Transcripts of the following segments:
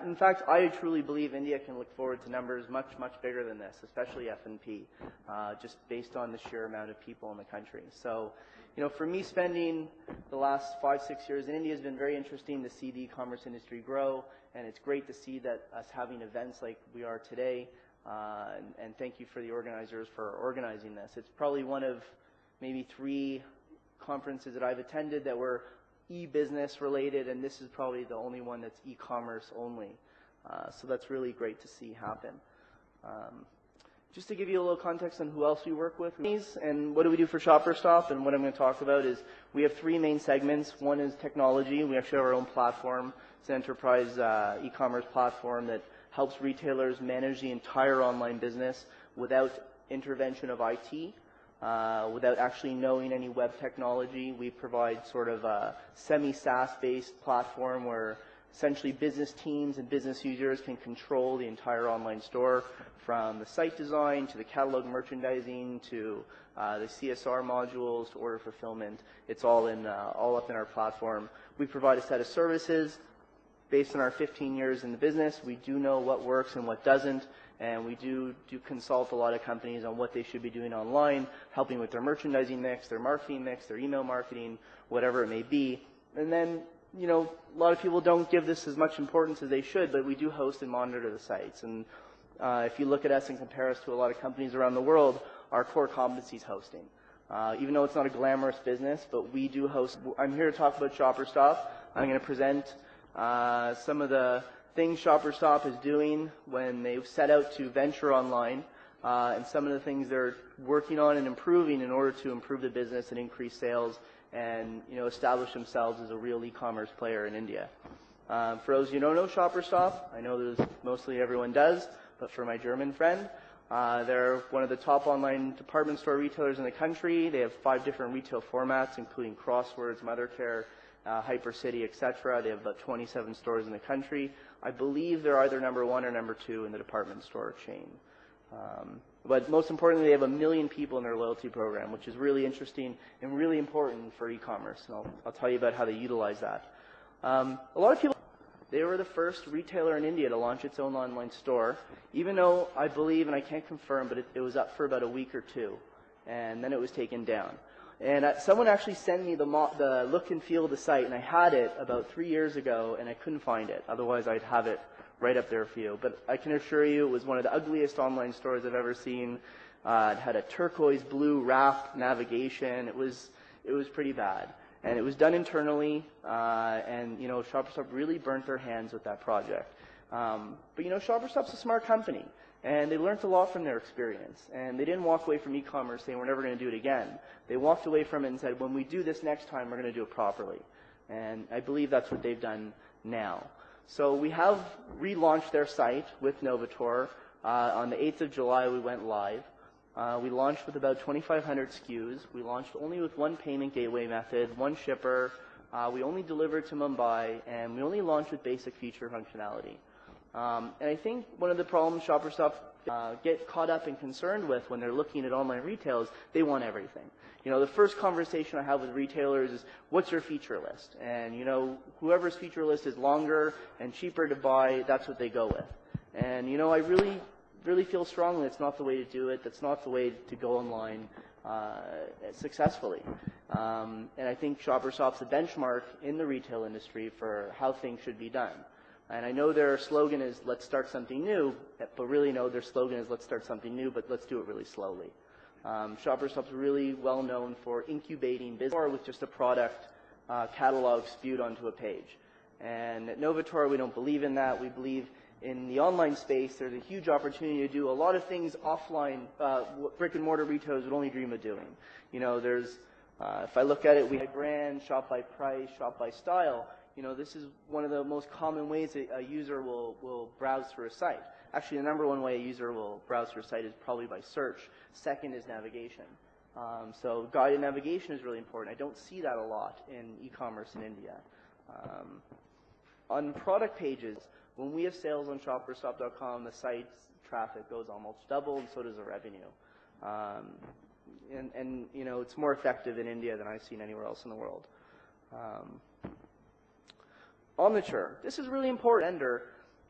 In fact, I truly believe India can look forward to numbers much, much bigger than this, especially F&P, just based on the sheer amount of people in the country. So, you know, for me, spending the last 5-6 years in India has been very interesting to see the e-commerce industry grow, and it's great to see that us having events like we are today, and thank you for the organizers for organizing this. It's probably one of maybe 3 conferences that I've attended that were e-business related, and this is probably the only one that's e-commerce only. So that's really great to see happen. Just to give you a little context on who else we work with and what do we do for Shopper Stop, and what I'm going to talk about is we have 3 main segments. One is technology. We actually have our own platform. It's an enterprise e-commerce platform that helps retailers manage the entire online business without intervention of IT. Without actually knowing any web technology. We provide sort of a semi-SaaS based platform where essentially business teams and business users can control the entire online store, from the site design to the catalog merchandising to the CSR modules to order fulfillment. It's all up in our platform. We provide a set of services based on our 15 years in the business. We do know what works and what doesn't. And we do consult a lot of companies on what they should be doing online, helping with their merchandising mix, their marketing mix, their email marketing, whatever it may be. And then, you know, a lot of people don't give this as much importance as they should, but we do host and monitor the sites. And if you look at us and compare us to a lot of companies around the world, our core competency is hosting. Even though it's not a glamorous business, but we do host. I'm here to talk about Shopper Stop. I'm going to present some of the things Shopper Stop is doing when they've set out to venture online, and some of the things they're working on and improving in order to improve the business and increase sales and, you know, establish themselves as a real e-commerce player in India. For those who don't know Shopper Stop, I know there's mostly everyone does, but for my German friend, they're one of the top online department store retailers in the country. They have 5 different retail formats, including Crosswords, Mothercare, Hypercity, etc. They have about 27 stores in the country. I believe they're either number 1 or number 2 in the department store chain. But most importantly, they have 1 million people in their loyalty program, which is really interesting and really important for e-commerce. And I'll tell you about how they utilize that. A lot of people, they were the first retailer in India to launch its own online store, even though I believe, and I can't confirm, but it was up for about a week or 2, and then it was taken down. And someone actually sent me the look and feel of the site, and I had it about 3 years ago, and I couldn't find it. Otherwise, I'd have it right up there for you. But I can assure you it was one of the ugliest online stores I've ever seen. It had a turquoise blue wrap navigation. It was pretty bad. And it was done internally, and, you know, Shopper Stop really burnt their hands with that project. But, you know, Shopper Stop's a smart company. And they learned a lot from their experience. And they didn't walk away from e-commerce saying we're never going to do it again. They walked away from it and said, when we do this next time, we're going to do it properly. And I believe that's what they've done now. So we have relaunched their site with Novator. On the 8th of July, we went live. We launched with about 2,500 SKUs. We launched only with 1 payment gateway method, 1 shipper. We only delivered to Mumbai, and we only launched with basic feature functionality. And I think one of the problems Shopper Stop get caught up and concerned with when they're looking at online retail is they want everything. You know, the first conversation I have with retailers is, what's your feature list? And, you know, whoever's feature list is longer and cheaper to buy, that's what they go with. And, you know, I really feel strongly it's not the way to do it. That's not the way to go online successfully. And I think Shopper Stop's a benchmark in the retail industry for how things should be done. And I know their slogan is, let's start something new, but really no, their slogan is, let's start something new, but let's do it really slowly. Shopper Stop's really well known for incubating business with just a product catalog spewed onto a page. And at Novator, we don't believe in that. We believe in the online space, there's a huge opportunity to do a lot of things offline, brick and mortar retailers would only dream of doing. You know, there's, if I look at it, we have brand, shop by price, shop by style. You know, this is one of the most common ways a user will browse through a site. Actually, the number 1 way a user will browse through a site is probably by search. Second is navigation. So guided navigation is really important. I don't see that a lot in e-commerce in India. On product pages, when we have sales on shopperstop.com, the site's traffic goes almost double, and so does the revenue. And you know, it's more effective in India than I've seen anywhere else in the world. Omniture. This is really important.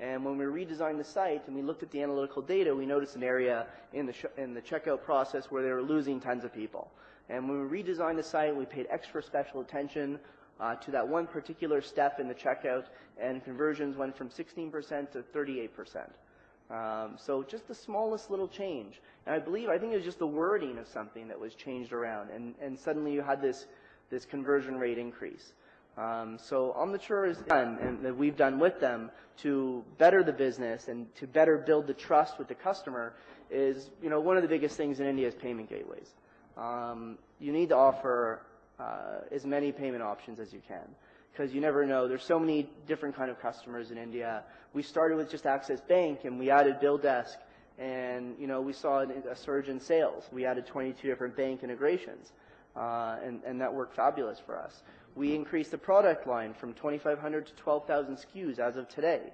And when we redesigned the site and we looked at the analytical data, we noticed an area in the checkout process where they were losing tons of people. And when we redesigned the site, we paid extra special attention to that one particular step in the checkout, and conversions went from 16% to 38%. So just the smallest little change. And I think it was just the wording of something that was changed around, and suddenly you had this conversion rate increase. So Omniture is done, and that we've done with them to better the business and to better build the trust with the customer is, one of the biggest things in India is payment gateways. You need to offer as many payment options as you can, because you never know. There's so many different kind of customers in India. We started with just Access Bank, and we added Bill Desk, and we saw a surge in sales. We added 22 different bank integrations, and that worked fabulous for us. We increased the product line from 2,500 to 12,000 SKUs as of today.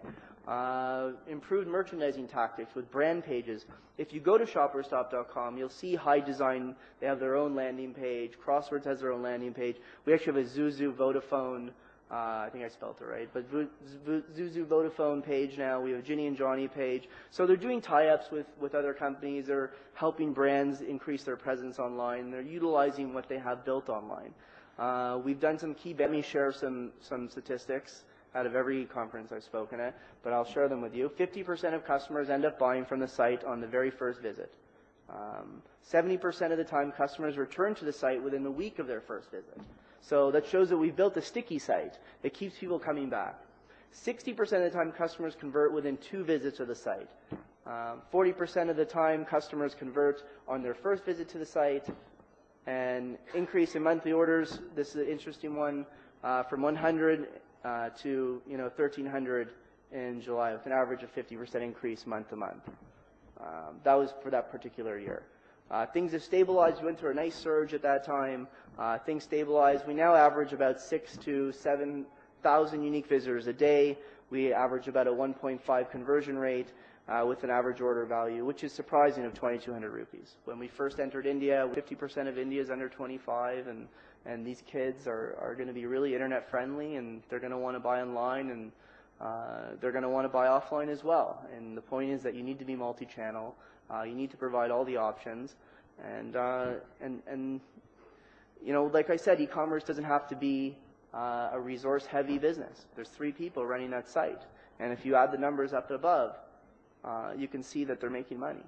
Improved merchandising tactics with brand pages. If you go to shopperstop.com, you'll see High Design. They have their own landing page. Crosswords has their own landing page. We actually have a Zuzu Vodafone, I think I spelled it right, but Zuzu Vodafone page now. We have a Ginny and Johnny page. So they're doing tie-ups with other companies. They're helping brands increase their presence online. They're utilizing what they have built online. We've done some key, let me share some statistics out of every conference I've spoken at, but I'll share them with you. 50% of customers end up buying from the site on the very first visit. 70% of the time, customers return to the site within the week of their first visit. So that shows that we've built a sticky site that keeps people coming back. 60% of the time, customers convert within 2 visits of the site. 40% of the time, customers convert on their first visit to the site. And increase in monthly orders, this is an interesting one, from 100 to 1,300 in July, with an average of 50% increase month to month. That was for that particular year. Things have stabilized. We went through a nice surge at that time. Things stabilized. We now average about 6,000 to 7,000 unique visitors a day. We average about a 1.5 conversion rate. With an average order value, which is surprising, of 2,200 rupees. When we first entered India, 50% of India is under 25, and these kids are going to be really internet friendly, and they're going to want to buy online, and they're going to want to buy offline as well. And the point is that you need to be multi-channel. You need to provide all the options, and like I said, e-commerce doesn't have to be a resource-heavy business. There's 3 people running that site, and if you add the numbers up above, you can see that they're making money.